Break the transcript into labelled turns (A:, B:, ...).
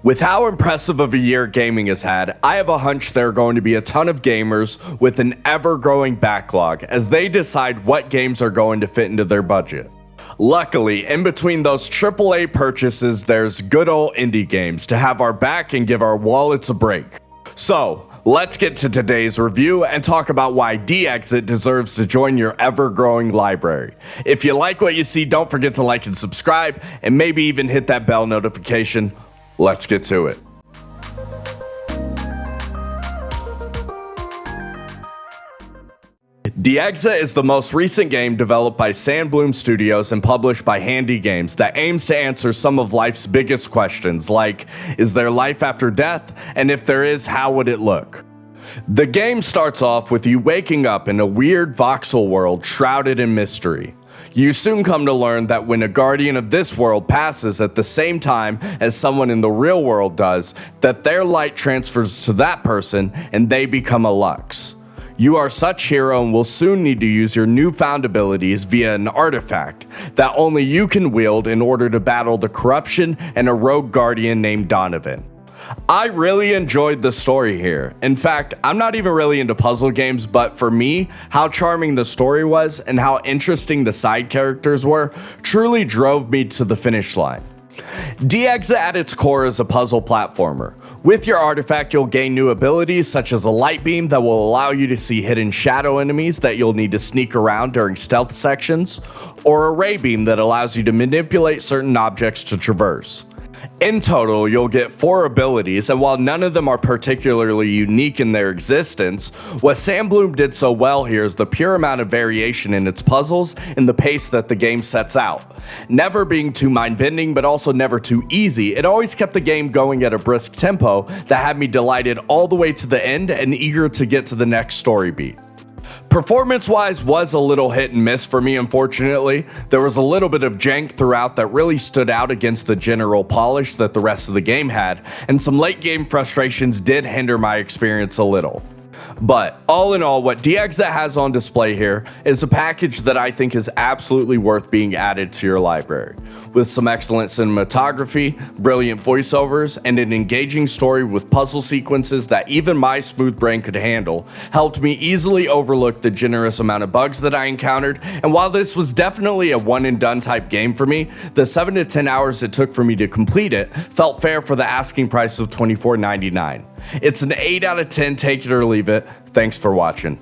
A: With how impressive of a year gaming has had, I have a hunch there are going to be a ton of gamers with an ever-growing backlog as they decide what games are going to fit into their budget. Luckily, in between those AAA purchases, there's good old indie games to have our back and give our wallets a break. So, let's get to today's review and talk about why DXit deserves to join your ever-growing library. If you like what you see, don't forget to like and subscribe, and maybe even hit that bell notification. Let's get to it. DXit is the most recent game developed by SandBloom Studios and published by HandyGames that aims to answer some of life's biggest questions, like, is there life after death? And if there is, how would it look? The game starts off with you waking up in a weird voxel world shrouded in mystery. You soon come to learn that when a guardian of this world passes at the same time as someone in the real world does, that their light transfers to that person and they become a Lux. You are such hero and will soon need to use your newfound abilities via an artifact that only you can wield in order to battle the corruption and a rogue guardian named Donovan. I really enjoyed the story here. In fact, I'm not even really into puzzle games, but for me, how charming the story was and how interesting the side characters were truly drove me to the finish line. DXit at its core is a puzzle platformer. With your artifact, you'll gain new abilities such as a light beam that will allow you to see hidden shadow enemies that you'll need to sneak around during stealth sections, or a ray beam that allows you to manipulate certain objects to traverse. In total, you'll get 4 abilities, and while none of them are particularly unique in their existence, what SandBloom did so well here is the pure amount of variation in its puzzles and the pace that the game sets out. Never being too mind-bending, but also never too easy, it always kept the game going at a brisk tempo that had me delighted all the way to the end and eager to get to the next story beat. Performance-wise was a little hit and miss for me, unfortunately. There was a little bit of jank throughout that really stood out against the general polish that the rest of the game had, and some late game frustrations did hinder my experience a little. But all in all, what DXit has on display here is a package that I think is absolutely worth being added to your library. With some excellent cinematography, brilliant voiceovers, and an engaging story with puzzle sequences that even my smooth brain could handle, helped me easily overlook the generous amount of bugs that I encountered. And while this was definitely a one and done type game for me, the 7 to 10 hours it took for me to complete it felt fair for the asking price of $24.99. It's an 8 out of 10, take it or leave it. Thanks for watching.